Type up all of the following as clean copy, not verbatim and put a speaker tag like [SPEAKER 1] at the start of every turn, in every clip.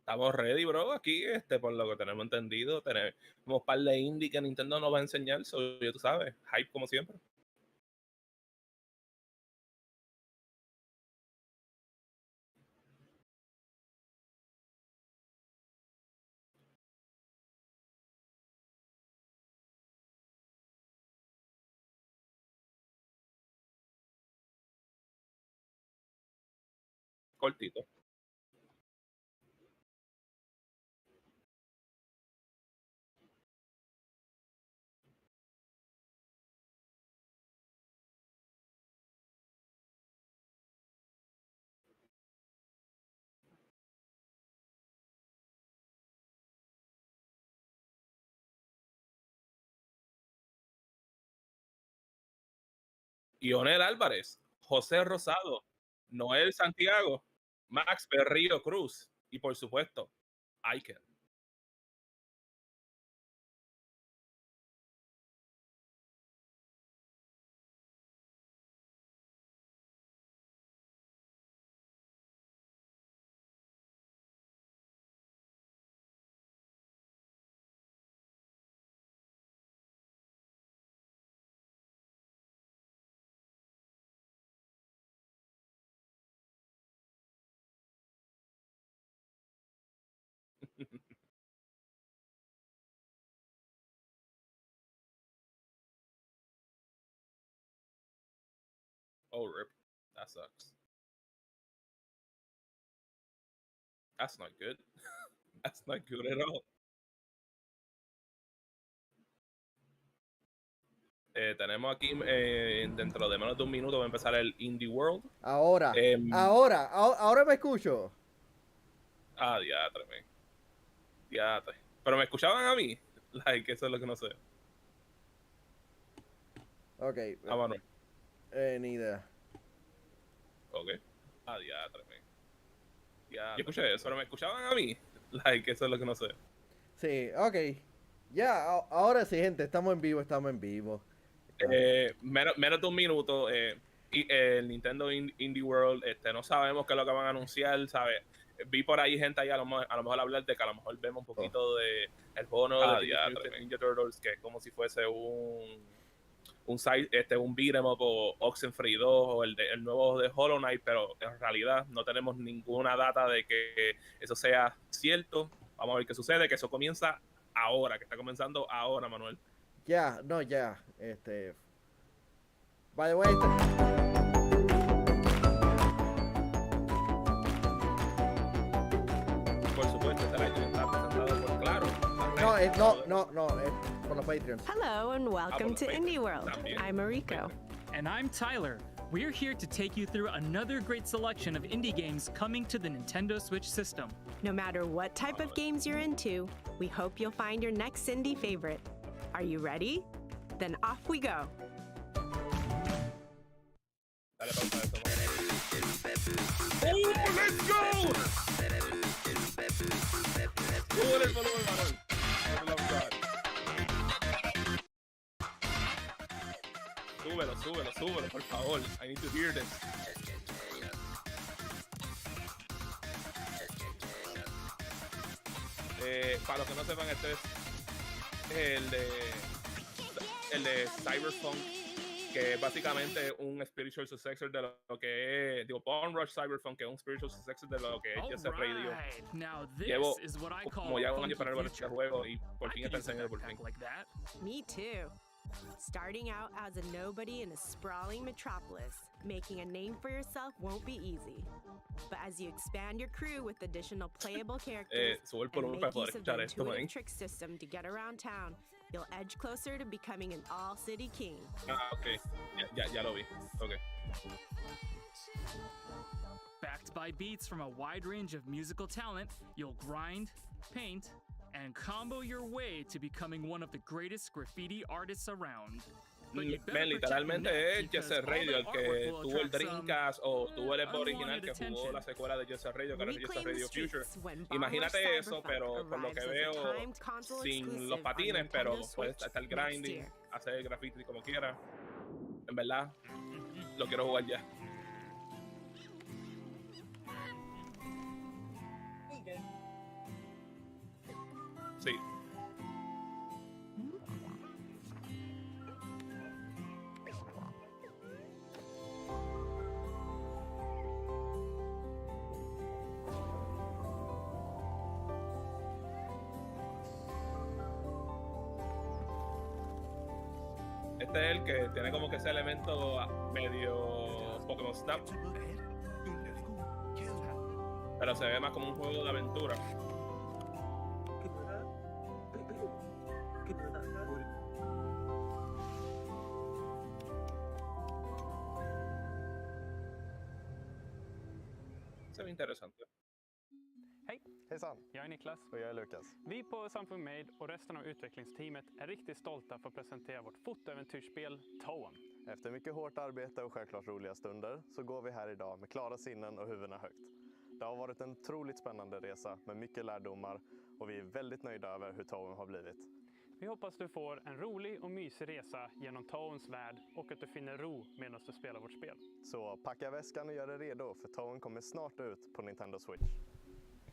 [SPEAKER 1] Estamos ready, bro. Aquí, por lo que tenemos entendido, tenemos un par de indie que Nintendo nos va a enseñar. Ya tú sabes, hype como siempre. Cortito. Ionel Álvarez, José Rosado, Noel Santiago, Max Berrío Cruz y por supuesto, Iken. Oh, rip. That sucks. That's not good. That's not good at all. Tenemos aquí, dentro de menos de un minuto, va a empezar el Indie World.
[SPEAKER 2] Ahora me escucho.
[SPEAKER 1] Diatre, man. Diatre. Pero me escuchaban a mí. Like, eso es lo que no sé.
[SPEAKER 2] Ok.
[SPEAKER 1] Manuel.
[SPEAKER 2] Ni idea.
[SPEAKER 1] Ok. Diatre, man. Yo escuché eso, pero me escuchaban a mí. Like, eso es lo que no sé.
[SPEAKER 2] Sí, ok. Ya, ahora sí, gente, estamos en vivo.
[SPEAKER 1] Menos de un minuto. Y el Nintendo Indie World, no sabemos qué es lo que van a anunciar, ¿sabes? Vi por ahí gente ahí a lo mejor hablar de que a lo mejor vemos un poquito de el juego nuevo de Ninja Turtles, que es como si fuese un beat 'em up o Oxenfree 2 o el nuevo de Hollow Knight, pero en realidad no tenemos ninguna data de que eso sea cierto. Vamos a ver qué sucede, que eso comienza ahora, que está comenzando ahora, Manuel.
[SPEAKER 2] Ya. By the way,
[SPEAKER 1] por supuesto, está presentado por Claro.
[SPEAKER 2] No, por los Patreons.
[SPEAKER 3] Hello and welcome to Indie World. I'm Mariko.
[SPEAKER 4] And I'm Tyler. We're here to take you through another great selection of indie games coming to the Nintendo Switch system.
[SPEAKER 3] No matter what type of games you're into, we hope you'll find your next indie favorite. Are you ready? Then off we go.
[SPEAKER 1] Oh, let's go! Súbelo, por favor. I need to hear this. Para los que no sepan, este es el de Cyberpunk, que es básicamente un spiritual successor de lo que es, Bone Rush Cyberpunk, que es un spiritual successor de lo que es Jet Set Radio. Llevo como ya un año para ver este juego y por fin está enseñando por fin.
[SPEAKER 3] Me too. Starting out as a nobody in a sprawling metropolis, making a name for yourself won't be easy. But as you expand your crew with additional playable characters and make use of the intuitive trick system to get around town, you'll edge closer to becoming an all-city king.
[SPEAKER 1] Ok. Ya lo vi. Ok.
[SPEAKER 4] Backed by beats from a wide range of musical talent, you'll grind, paint, and combo your way to becoming one of the greatest graffiti artists around.
[SPEAKER 1] Literalmente es Jet Set Radio el que tuvo el Dreamcast o tuvo el Xbox original que jugó la secuela de Jet Set Radio, que era Jet Set Radio Future. Imagínate eso, pero por lo que veo, sin los patines, pero puedes estar grinding, hacer graffiti como quiera. En verdad, lo quiero jugar ya. Sí. Este es el que tiene como que ese elemento medio Pokémon Snap. Pero se ve más como un juego de aventura. Se ve interesante.
[SPEAKER 5] Hej!
[SPEAKER 6] Hejsan,
[SPEAKER 5] Jag är Niklas.
[SPEAKER 6] och jag är Lukas.
[SPEAKER 5] Vi på Samfund Made och resten av utvecklingsteamet är riktigt stolta för att presentera vårt fotoäventyrsspel Toem.
[SPEAKER 6] Efter mycket hårt arbete och självklart roliga stunder så går vi här idag med klara sinnen och huvudena högt. Det har varit en otroligt spännande resa med mycket lärdomar och vi är väldigt nöjda över hur Toem har blivit.
[SPEAKER 5] Vi hoppas du får en rolig och mysig resa genom Toems värld och att du finner ro medan du spelar vårt spel.
[SPEAKER 6] Så packa väskan och gör dig redo för Toem kommer snart ut på Nintendo Switch.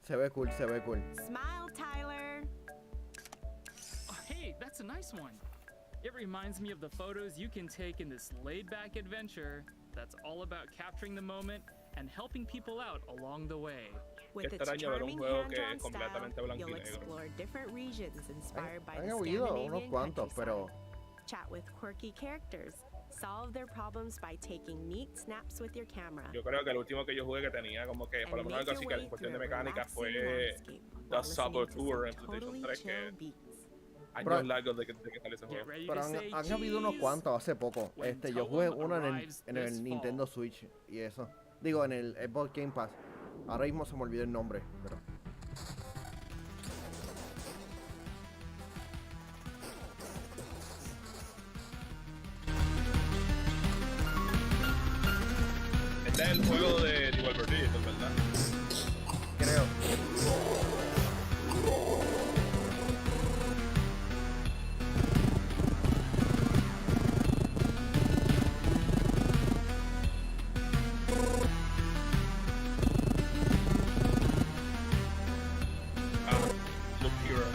[SPEAKER 2] Se ve cool, se ve cool.
[SPEAKER 3] Smile, Tyler.
[SPEAKER 4] Oh, hey, that's a nice one. It reminds me of the photos you can take in this laid-back adventure that's all about capturing the moment and helping people out along the way.
[SPEAKER 3] With its
[SPEAKER 1] Extraño ver un
[SPEAKER 3] charming
[SPEAKER 1] juego que
[SPEAKER 3] hand-drawn
[SPEAKER 1] es completamente
[SPEAKER 3] style,
[SPEAKER 1] blanco y
[SPEAKER 3] you'll
[SPEAKER 1] negro.
[SPEAKER 3] explore different regions inspired by
[SPEAKER 2] Han
[SPEAKER 3] the
[SPEAKER 2] habido unos
[SPEAKER 3] Scandinavian
[SPEAKER 2] cuantos, pero
[SPEAKER 3] countryside. Chat with quirky characters. Solve their problems by taking neat snaps with your camera.
[SPEAKER 1] Yo creo que el último que yo jugué que tenía como que, por lo menos algo así que en cuestión de mecánica fue The Soccer Tour en PlayStation 3, que años largos de que salió ese
[SPEAKER 4] Get
[SPEAKER 1] juego.
[SPEAKER 4] ready
[SPEAKER 2] pero
[SPEAKER 4] to
[SPEAKER 2] han,
[SPEAKER 4] say
[SPEAKER 2] han habido unos
[SPEAKER 4] cheese.
[SPEAKER 2] cuantos hace poco.
[SPEAKER 4] When
[SPEAKER 2] Yo jugué
[SPEAKER 4] Toem
[SPEAKER 2] uno
[SPEAKER 4] arrives
[SPEAKER 2] en
[SPEAKER 4] this
[SPEAKER 2] el Nintendo
[SPEAKER 4] fall.
[SPEAKER 2] Switch y eso. Digo, en el Xbox Game Pass. Ahora mismo se me olvidó el nombre, pero...
[SPEAKER 1] Este es el juego de Devolver Digital, ¿verdad?
[SPEAKER 2] Creo.
[SPEAKER 1] Loop Hero.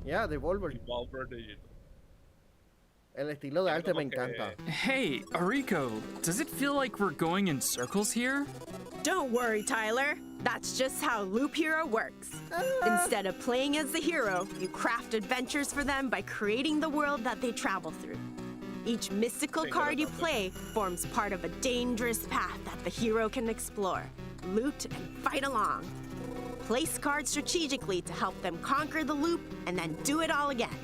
[SPEAKER 2] Ya, Devolver.
[SPEAKER 1] Devolver Digital.
[SPEAKER 2] El estilo de arte me
[SPEAKER 1] Como que-
[SPEAKER 2] encanta.
[SPEAKER 4] Hey, Ariko, does it feel like we're going in circles here?
[SPEAKER 3] Don't worry, Tyler. That's just how Loop Hero works. Instead of playing as the hero, you craft adventures for them by creating the world that they travel through. Each mystical card you play forms part of a dangerous path that the hero can explore, loot, and fight along. Place cards strategically to help them conquer the loop and then do it all again.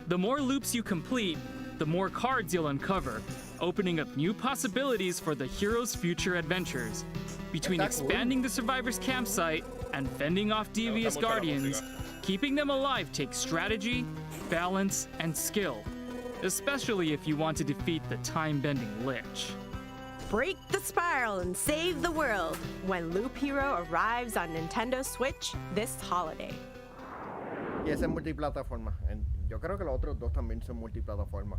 [SPEAKER 4] The more loops you complete, the more cards you'll uncover, opening up new possibilities for the hero's future adventures. Between
[SPEAKER 2] Está cool.
[SPEAKER 4] expanding the survivor's campsite and fending off devious
[SPEAKER 1] mucho la
[SPEAKER 4] guardians,
[SPEAKER 1] música.
[SPEAKER 4] keeping them alive takes strategy, balance, and skill, especially if you want to defeat the time-bending Lich.
[SPEAKER 3] Break the spiral and save the world when Loop Hero arrives on Nintendo Switch this holiday.
[SPEAKER 2] Y ese es multiplataforma. Yo creo que los otros dos también son multiplataforma.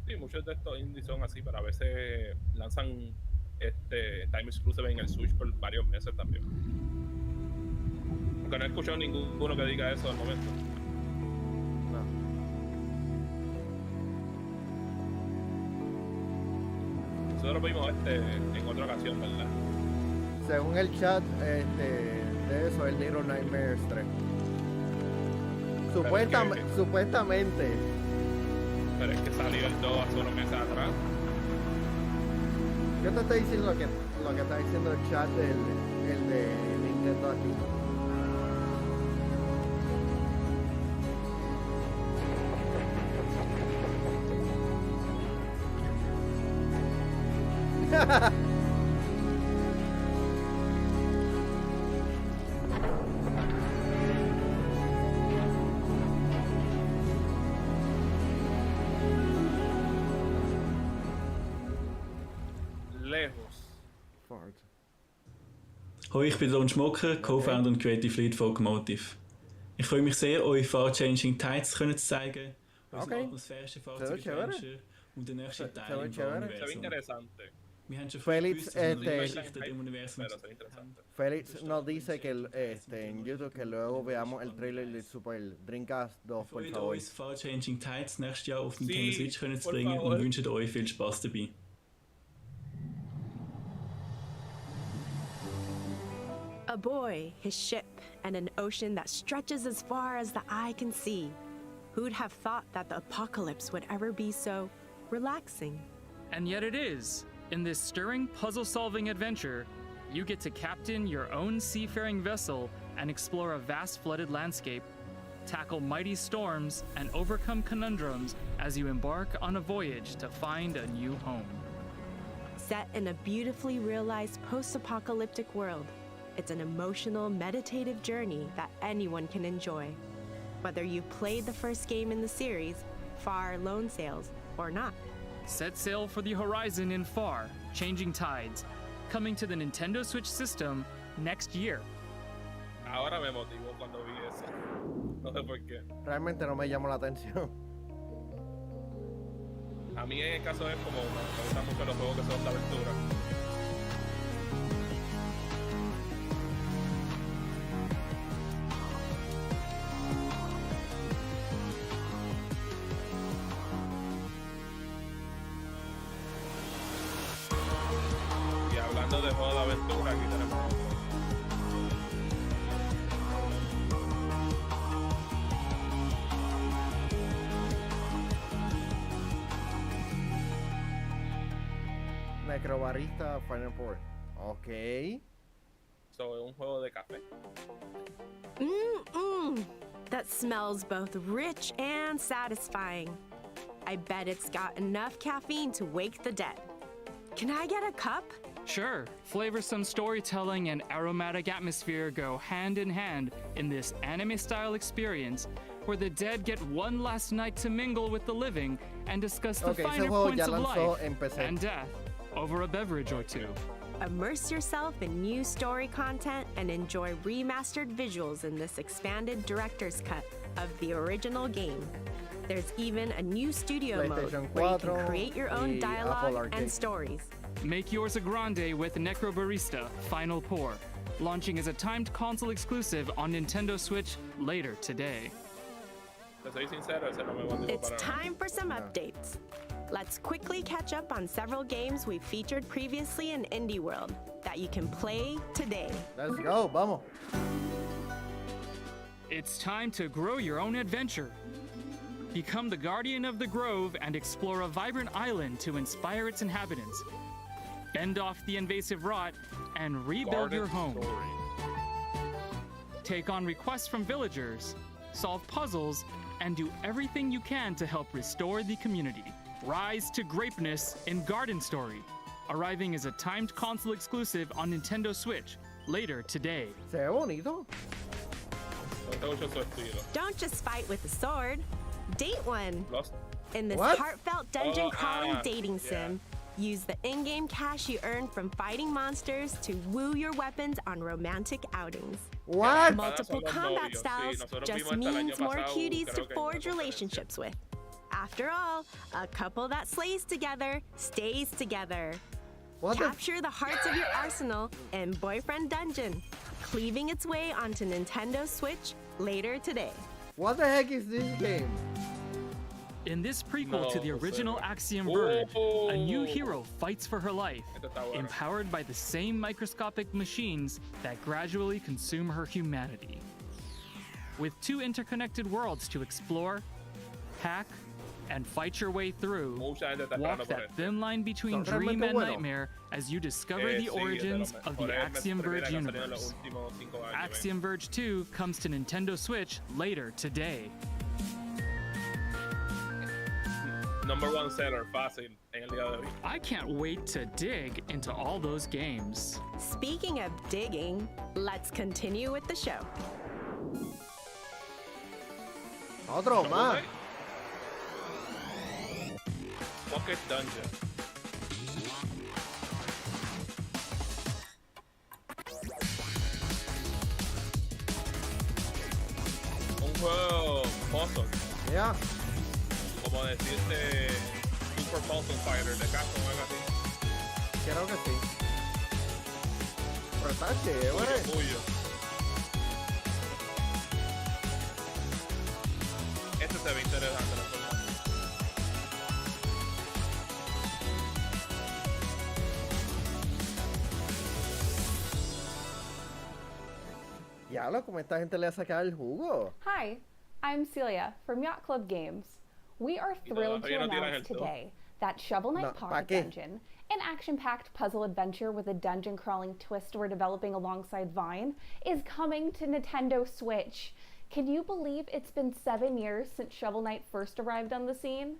[SPEAKER 1] Sí, muchos de estos indies son así, pero a veces lanzan Time Exclusive en el Switch por varios meses también. Aunque no he escuchado ninguno que diga eso al momento.
[SPEAKER 2] No.
[SPEAKER 1] Nosotros vimos en otra ocasión, ¿verdad?
[SPEAKER 2] Según el chat de eso, el Little Nightmares 3. Supuestamente.
[SPEAKER 1] Pero es que salió el 2 hace unos meses atrás.
[SPEAKER 2] Yo te estoy diciendo lo que está diciendo el chat el de Nintendo aquí.
[SPEAKER 1] Lejos.
[SPEAKER 2] Fart.
[SPEAKER 7] Hoi, ich bin Lon Schmocker, Co-Founder und Creative Lead von Locomotive. Ich freue mich sehr, euch Far-Changing Tides zu zeigen, unser
[SPEAKER 2] Okay.
[SPEAKER 7] atmosphärische
[SPEAKER 2] Se ve chévere.
[SPEAKER 7] Fahrzeug-Adventure und den nächsten
[SPEAKER 2] Se ve
[SPEAKER 7] Teil im
[SPEAKER 2] chévere.
[SPEAKER 1] Se ve
[SPEAKER 7] Universum.
[SPEAKER 1] interesante.
[SPEAKER 7] Wir haben schon früh
[SPEAKER 2] Felix,
[SPEAKER 7] gewusst, dass wir noch
[SPEAKER 2] este-
[SPEAKER 7] Geschichten im Universum
[SPEAKER 1] Pero eso es interesante.
[SPEAKER 2] Félix nos dice que en YouTube que luego veamos el trailer de Super Dreamcast 2, por
[SPEAKER 7] freut
[SPEAKER 2] favor.
[SPEAKER 7] uns, Far Changing Tides nächstes Jahr auf Nintendo
[SPEAKER 1] Sie,
[SPEAKER 7] Switch können zu
[SPEAKER 1] por
[SPEAKER 7] bringen
[SPEAKER 1] favor.
[SPEAKER 7] und wünschen euch viel Spaß dabei.
[SPEAKER 3] A boy, his ship, and an ocean that stretches as far as the eye can see. Who'd have thought that the apocalypse would ever be so relaxing?
[SPEAKER 4] And yet it is. In this stirring puzzle-solving adventure, you get to captain your own seafaring vessel and explore a vast flooded landscape, tackle mighty storms, and overcome conundrums as you embark on a voyage to find a new home.
[SPEAKER 3] Set in a beautifully realized post-apocalyptic world, it's an emotional, meditative journey that anyone can enjoy. Whether you've played the first game in the series, Far Lone Sails, or not.
[SPEAKER 4] Set sail for the horizon in Far Changing Tides, coming to the Nintendo Switch system next year.
[SPEAKER 1] Ahora me motivó cuando vi eso. No sé por qué.
[SPEAKER 2] Realmente no me llamó la atención.
[SPEAKER 1] A mí en el caso es como me gustan mucho los juegos que son de aventura. Y hablando de juegos de aventura, aquí tenemos otro.
[SPEAKER 2] Necrobarista Final Four. Ok.
[SPEAKER 1] So, es un juego de café.
[SPEAKER 3] Mmm, that smells both rich and satisfying. I bet it's got enough caffeine to wake the dead. Can I get a cup?
[SPEAKER 4] Sure, flavorsome storytelling and aromatic atmosphere go hand in hand in this anime-style experience where the dead get one last night to mingle with the living and discuss the
[SPEAKER 2] Okay, ese
[SPEAKER 4] finer
[SPEAKER 2] juego
[SPEAKER 4] points
[SPEAKER 2] ya
[SPEAKER 4] of
[SPEAKER 2] lanzó
[SPEAKER 4] life
[SPEAKER 2] en PC.
[SPEAKER 4] and death over a beverage or two.
[SPEAKER 3] Immerse yourself in new story content and enjoy remastered visuals in this expanded director's cut of the original game. There's even a new studio mode
[SPEAKER 2] PlayStation
[SPEAKER 3] where you
[SPEAKER 2] 4
[SPEAKER 3] can create your own
[SPEAKER 2] y Apple
[SPEAKER 3] dialogue
[SPEAKER 2] Arcade.
[SPEAKER 3] and stories.
[SPEAKER 4] Make yours a grande with Necrobarista Final Pour, launching as a timed console exclusive on Nintendo Switch later today.
[SPEAKER 1] Te soy sincero, ese no me motivó
[SPEAKER 3] It's
[SPEAKER 1] para nada.
[SPEAKER 3] time for some updates. Let's quickly catch up on several games we've featured previously in Indie World that you can play today.
[SPEAKER 2] Let's go, vamos.
[SPEAKER 4] It's time to grow your own adventure. Become the guardian of the grove and explore a vibrant island to inspire its inhabitants. Bend off the invasive rot and rebuild
[SPEAKER 1] Garden
[SPEAKER 4] your home.
[SPEAKER 1] Story.
[SPEAKER 4] Take on requests from villagers, solve puzzles, and do everything you can to help restore the community. Rise to greatness in Garden Story, arriving as a timed console exclusive on Nintendo Switch later today.
[SPEAKER 2] Se ve bonito.
[SPEAKER 1] Me gusta mucho su estilo.
[SPEAKER 3] Don't just fight with a sword, date one.
[SPEAKER 1] Lost.
[SPEAKER 3] In this
[SPEAKER 2] What?
[SPEAKER 3] heartfelt dungeon crawling dating
[SPEAKER 1] yeah.
[SPEAKER 3] sim, use the in-game cash you earn from fighting monsters to woo your weapons on romantic outings.
[SPEAKER 2] What?
[SPEAKER 3] Multiple
[SPEAKER 1] son los
[SPEAKER 3] combat
[SPEAKER 1] novios, sí,
[SPEAKER 3] styles
[SPEAKER 1] nosotros
[SPEAKER 3] just
[SPEAKER 1] vimos hasta el
[SPEAKER 3] means
[SPEAKER 1] año
[SPEAKER 3] more
[SPEAKER 1] pasado,
[SPEAKER 3] cuties to
[SPEAKER 1] creo que
[SPEAKER 3] forge
[SPEAKER 1] una conferencia.
[SPEAKER 3] relationships with. After all, a couple that slays together stays together.
[SPEAKER 2] What the?
[SPEAKER 3] Capture the hearts of your arsenal in Boyfriend Dungeon, cleaving its way onto Nintendo Switch later today.
[SPEAKER 2] What the heck is this game?
[SPEAKER 4] In this prequel to the
[SPEAKER 1] No,
[SPEAKER 4] original
[SPEAKER 1] sé.
[SPEAKER 4] Axiom Verge, a new
[SPEAKER 1] Oh.
[SPEAKER 4] hero fights for her life,
[SPEAKER 1] Esto está bueno.
[SPEAKER 4] empowered by the same microscopic machines that gradually consume her humanity. With two interconnected worlds to explore, hack, and fight your way through,
[SPEAKER 1] Mucha gente está
[SPEAKER 4] walk
[SPEAKER 1] esperando por
[SPEAKER 4] that
[SPEAKER 1] esto.
[SPEAKER 4] thin line between
[SPEAKER 2] Son
[SPEAKER 4] dream
[SPEAKER 2] realmente
[SPEAKER 4] and
[SPEAKER 2] buenos.
[SPEAKER 4] nightmare as you discover
[SPEAKER 1] Sí,
[SPEAKER 4] the
[SPEAKER 1] es de
[SPEAKER 4] origins
[SPEAKER 1] los
[SPEAKER 4] of the
[SPEAKER 1] mejores
[SPEAKER 4] Axiom Verge
[SPEAKER 1] que han salido en los
[SPEAKER 4] universe.
[SPEAKER 1] últimos 5 años,
[SPEAKER 4] Axiom Verge 2 comes to Nintendo Switch later today.
[SPEAKER 1] Number one seller, fácil, en el día de hoy.
[SPEAKER 4] I can't wait to dig into all those games.
[SPEAKER 3] Speaking of digging, let's continue with the show.
[SPEAKER 2] Otro más.
[SPEAKER 1] Pocket Dungeon. Un juego puzzle,
[SPEAKER 2] Yeah.
[SPEAKER 1] como decirte Super Puzzle Fighter de caso o algo así.
[SPEAKER 2] Creo que sí. Pero está chévere.
[SPEAKER 1] Tuyo. Este se ve interesante, la forma.
[SPEAKER 2] Diablo, como esta gente le ha sacado el jugo.
[SPEAKER 8] Hi, I'm Celia from Yacht Club Games. We are thrilled to announce today that Shovel Knight Pocket Dungeon, an action-packed puzzle adventure with a dungeon-crawling twist we're developing alongside Vine, is coming to Nintendo Switch. Can you believe it's been 7 years since Shovel Knight first arrived on the scene?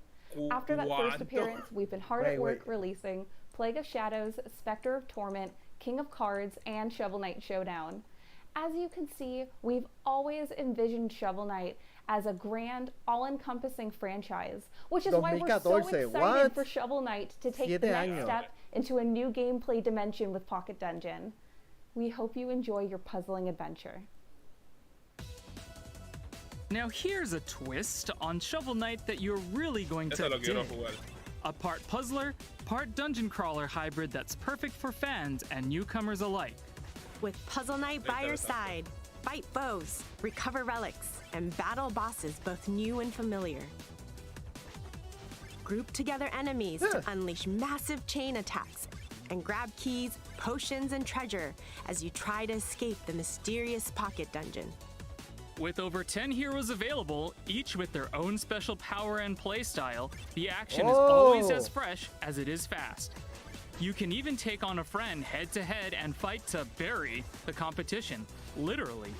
[SPEAKER 8] After that first appearance, we've been hard at work releasing Plague of Shadows, Spectre of Torment, King of Cards, and Shovel Knight Showdown. As you can see, we've always envisioned Shovel Knight as a grand, all-encompassing franchise, which is why we're so excited for Shovel Knight to take the next step into a new gameplay dimension with Pocket Dungeon. We hope you enjoy your puzzling adventure.
[SPEAKER 4] Now here's a twist on Shovel Knight that you're really going to dig. A part puzzler, part dungeon crawler hybrid that's perfect for fans and newcomers alike.
[SPEAKER 3] With Puzzle Knight by your side, fight foes, recover relics, and battle bosses both new and familiar. Group together enemies to unleash massive chain attacks and grab keys, potions, and treasure as you try to escape the mysterious Pocket Dungeon.
[SPEAKER 4] With over 10 heroes available, each with their own special power and playstyle, the action is always as fresh as it is fast. You can even take on a friend head-to-head and fight to bury the competition, literally.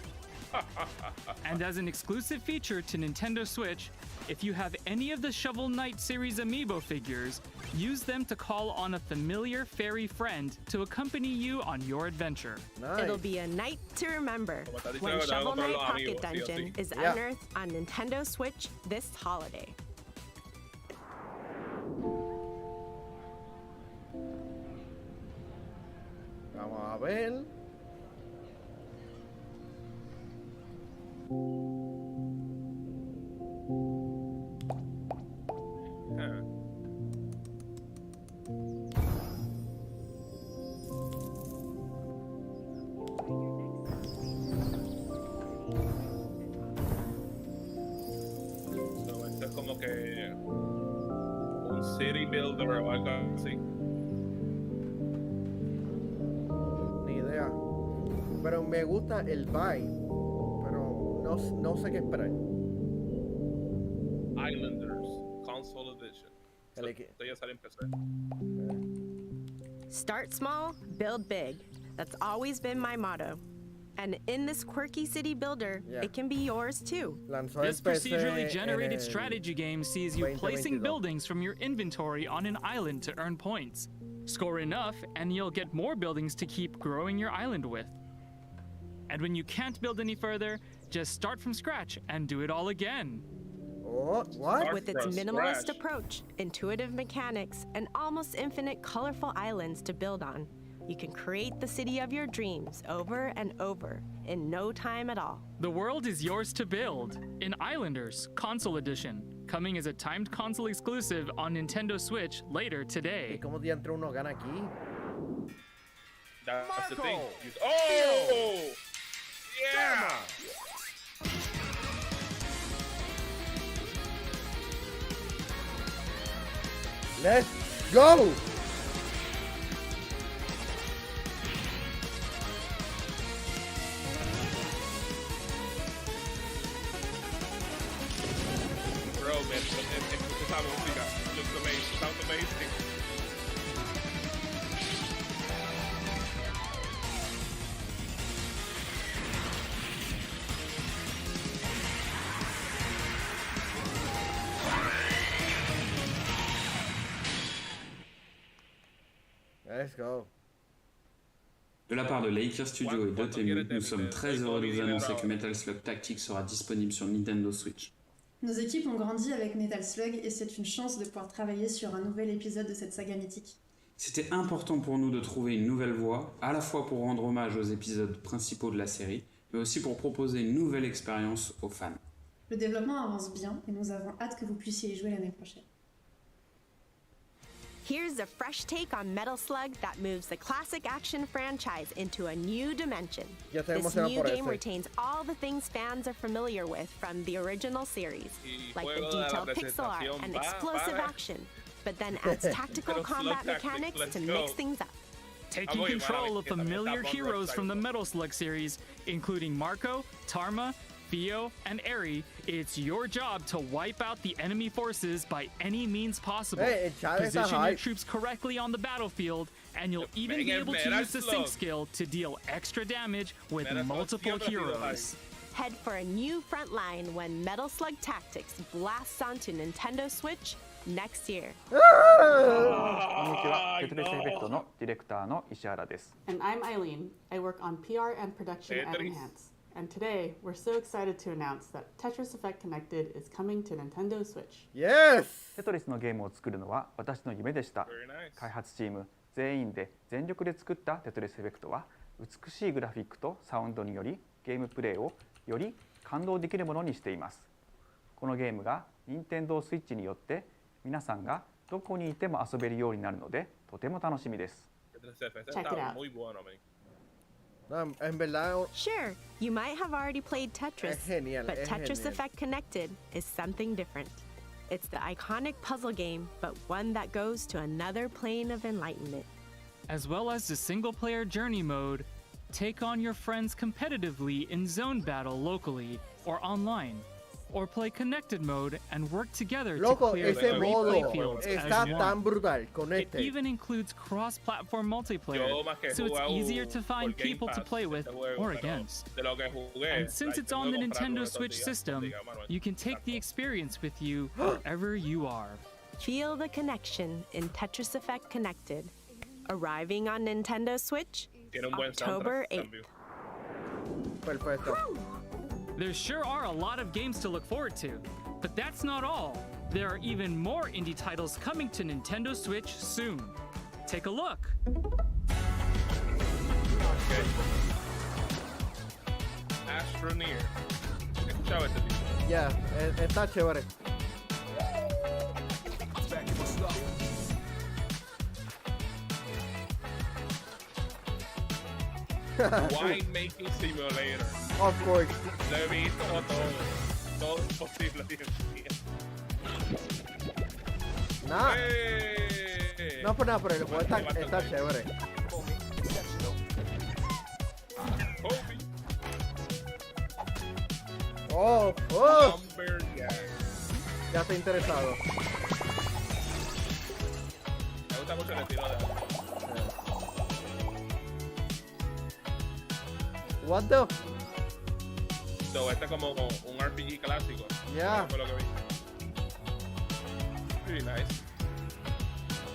[SPEAKER 4] And as an exclusive feature to Nintendo Switch, if you have any of the Shovel Knight series amiibo figures, use them to call on a familiar fairy friend to accompany you on your adventure.
[SPEAKER 3] It'll be a night to remember when Shovel Knight Pocket Dungeon is unearthed on Nintendo Switch this holiday.
[SPEAKER 2] Vamos a ver.
[SPEAKER 1] So, esto es como que un city builder o algo así.
[SPEAKER 2] Ni idea. Pero me gusta el vibe. Pero no sé qué esperar.
[SPEAKER 1] Islanders Console Edition. So, esto ya sale en PC.
[SPEAKER 3] Start small, build big. That's always been my motto. And in this quirky city builder, it can be yours too.
[SPEAKER 4] This procedurally generated strategy game sees you placing buildings from your inventory on an island to earn points. Score enough, and you'll get more buildings to keep growing your island with. And when you can't build any further, just start from scratch and do it all again.
[SPEAKER 2] What?
[SPEAKER 3] With its minimalist approach, intuitive mechanics, and almost infinite colorful islands to build on, you can create the city of your dreams over and over in no time at all.
[SPEAKER 4] The world is yours to build in Islanders Console Edition, coming as a timed console exclusive on Nintendo Switch later today.
[SPEAKER 2] ¿Cómo diantre uno gana aquí?
[SPEAKER 1] That's the thing. Oh! Yeah!
[SPEAKER 2] Let's go!
[SPEAKER 1] Bro, man, esa música looks amazing. Sounds amazing.
[SPEAKER 2] Let's go.
[SPEAKER 9] De la part de Laker Studio et Dotemu, nous sommes très heureux de vous annoncer que Metal Slug Tactics sera disponible sur Nintendo Switch.
[SPEAKER 10] Nos équipes ont grandi avec Metal Slug et c'est une chance de pouvoir travailler sur un nouvel épisode de cette saga mythique.
[SPEAKER 9] C'était important pour nous de trouver une nouvelle voie, à la fois pour rendre hommage aux épisodes principaux de la série, mais aussi pour proposer une nouvelle expérience aux fans.
[SPEAKER 10] Le développement avance bien et nous avons hâte que vous puissiez y jouer l'année prochaine.
[SPEAKER 3] Here's a fresh take on Metal Slug that moves the classic action franchise into a new dimension. This new game retains all the things fans are familiar with from the original series, like the detailed pixel art and explosive action, but then adds tactical combat mechanics to mix things up.
[SPEAKER 4] Taking control of familiar heroes from the Metal Slug series, including Marco, Tarma, Theo, and Eri, it's your job to wipe out the enemy forces by any means possible. Position your troops correctly on the battlefield, and you'll even be able to use the sync skill to deal extra damage with multiple heroes.
[SPEAKER 3] Head for a new front line when Metal Slug Tactics blasts onto Nintendo Switch next year.
[SPEAKER 11] And I'm Eileen. I work on PR and production at Enhance. And today, we're so excited to announce that Tetris Effect Connected is coming to Nintendo Switch.
[SPEAKER 2] Yes!
[SPEAKER 12] テトリスのゲームを作るのは私の夢でした。開発チーム全員で全力で作ったテトリスエフェクトは美しいグラフィックとサウンドによりゲームプレイをより感動できるものにしています。このゲームが Nintendo Switch によって皆さんがどこにいても遊べるようになるのでとても楽しみです。
[SPEAKER 11] Check it out.
[SPEAKER 3] Sure, you might have already played Tetris, but Tetris Effect Connected is something different. It's the iconic puzzle game, but one that goes to another plane of enlightenment.
[SPEAKER 4] As well as the single-player journey mode, take on your friends competitively in zone battle locally or online, or play connected mode and work together to clear the play fields as one. It even includes cross-platform multiplayer, so it's easier to find people to play with or against. And since it's on the Nintendo Switch system, you can take the experience with you wherever you are.
[SPEAKER 3] Feel the connection in Tetris Effect Connected. Arriving on Nintendo Switch, October 8th.
[SPEAKER 2] Perfecto.
[SPEAKER 4] There sure are a lot of games to look forward to, but that's not all. There are even more indie titles coming to Nintendo Switch soon. Take a look.
[SPEAKER 1] Okay. Astroneer. Escuchaba este tipo.
[SPEAKER 2] Ya, está chévere.
[SPEAKER 1] Wine making simulator.
[SPEAKER 2] Of course.
[SPEAKER 1] Lo he visto todo posible.
[SPEAKER 2] Nada. No por nada, pero el juego está chévere. Oh. Ya estoy interesado.
[SPEAKER 1] Me gusta mucho el estilo de arte.
[SPEAKER 2] What the?
[SPEAKER 1] So, este es como un RPG clásico.
[SPEAKER 2] Yeah.
[SPEAKER 1] Fue lo que vi. Pretty nice.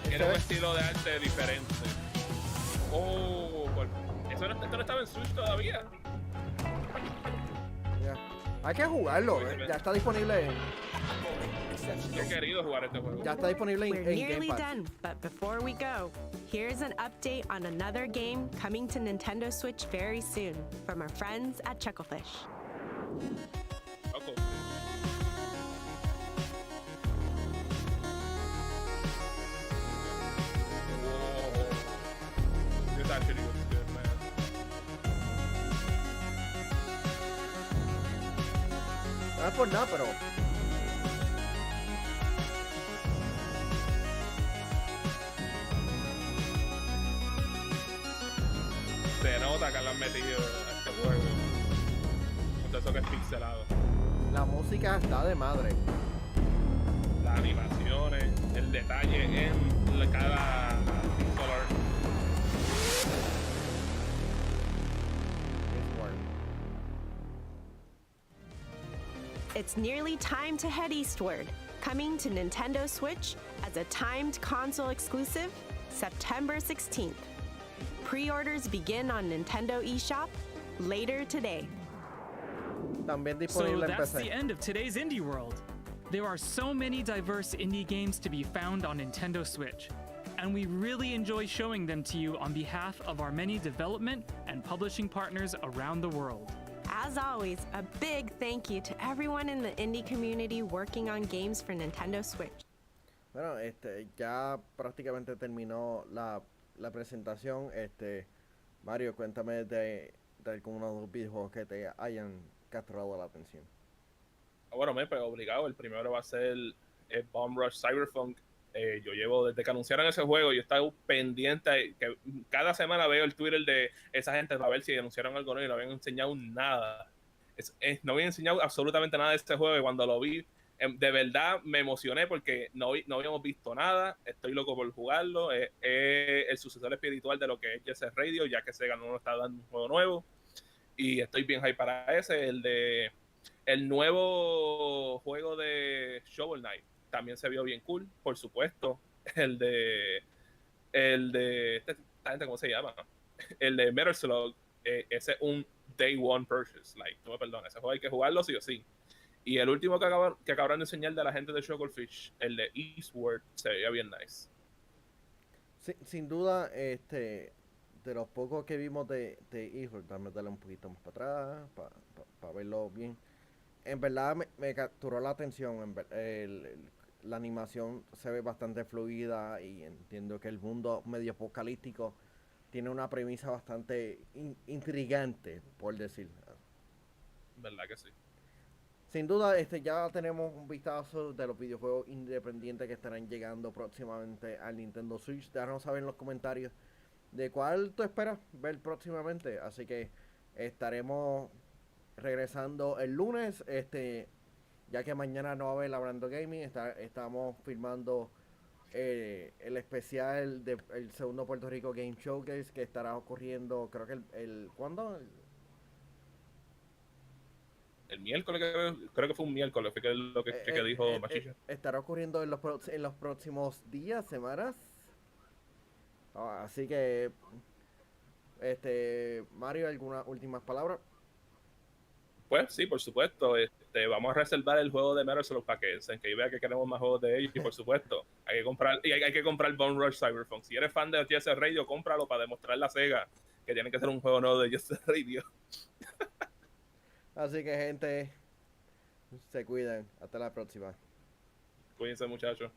[SPEAKER 1] Tiene un estilo de arte diferente. Oh, esto no estaba en Switch todavía.
[SPEAKER 2] Yeah. Hay que jugarlo. Ya está disponible en...
[SPEAKER 1] Yo he querido jugar este juego.
[SPEAKER 2] Ya está disponible en
[SPEAKER 3] We're nearly
[SPEAKER 2] Game Pass.
[SPEAKER 3] done, but before we go, here's an update on another game coming to Nintendo Switch very soon from our friends at Chucklefish.
[SPEAKER 1] Okay. Whoa. This actually looks good, man.
[SPEAKER 2] No es por nada, pero...
[SPEAKER 1] Se nota que le han metido a este juego. Con eso que es pixelado.
[SPEAKER 2] La música está de madre.
[SPEAKER 1] Las animaciones, el detalle en cada pixel art.
[SPEAKER 3] It's nearly time to head eastward, coming to Nintendo Switch as a timed console exclusive, September 16th. Pre-orders begin on Nintendo eShop later today.
[SPEAKER 4] So that's the end of today's Indie World. There are so many diverse indie games to be found on Nintendo Switch, and we really enjoy showing them to you on behalf of our many development and publishing partners around the world.
[SPEAKER 3] As always, a big thank you to everyone in the indie community working on games for Nintendo Switch.
[SPEAKER 2] Bueno, ya prácticamente terminó la presentación. Mario, cuéntame de algunos de los videojuegos que te hayan capturado la atención.
[SPEAKER 1] Bueno, pues obligado. El primero va a ser el Bomb Rush Cyberpunk. Yo llevo desde que anunciaron ese juego, yo estaba pendiente, que cada semana veo el Twitter de esa gente para ver si anunciaron algo nuevo y no habían enseñado nada. No habían enseñado absolutamente nada de este juego y cuando lo vi, de verdad me emocioné porque no habíamos visto nada. Estoy loco por jugarlo. Es el sucesor espiritual de lo que es Jet Set Radio, ya que Sega no nos está dando un juego nuevo. Y estoy bien hype para ese. El nuevo juego de Shovel Knight también se vio bien cool, por supuesto. Esta gente, ¿cómo se llama? El de Metal Slug, ese es un Day One Purchase. No me perdones, ese juego hay que jugarlo sí o sí. Y el último que acabaron de enseñar de la gente de Chucklefish, el de Eastward, se veía bien nice.
[SPEAKER 2] Sin duda, de los pocos que vimos de Eastward, dame darle un poquito más para atrás, para verlo bien. En verdad me capturó la atención. La animación se ve bastante fluida y entiendo que el mundo medio apocalíptico tiene una premisa bastante intrigante, por decirlo.
[SPEAKER 1] ¿Verdad que sí?
[SPEAKER 2] Sin duda, ya tenemos un vistazo de los videojuegos independientes que estarán llegando próximamente al Nintendo Switch. Déjanos saber en los comentarios de cuál tú esperas ver próximamente. Así que estaremos regresando el lunes, ya que mañana no va a haber Hablando Gaming. Estamos filmando el especial del segundo Puerto Rico Game Showcase que estará ocurriendo, creo que ¿cuándo?
[SPEAKER 1] El miércoles, creo que fue un miércoles, fue lo que dijo Machicha.
[SPEAKER 2] Estará ocurriendo en los próximos días, semanas. Así que, Mario, ¿algunas últimas palabras?
[SPEAKER 1] Pues sí, por supuesto. Vamos a reservar el juego de Metal Slug para que vea que queremos más juegos de ellos. Y por supuesto, hay que comprar Bomb Rush Cyberpunk. Si eres fan de Jet Set Radio, cómpralo para demostrar la Sega que tiene que ser un juego nuevo de Jet Set Radio.
[SPEAKER 2] Así que, gente, se cuidan. Hasta la próxima.
[SPEAKER 1] Cuídense, muchachos.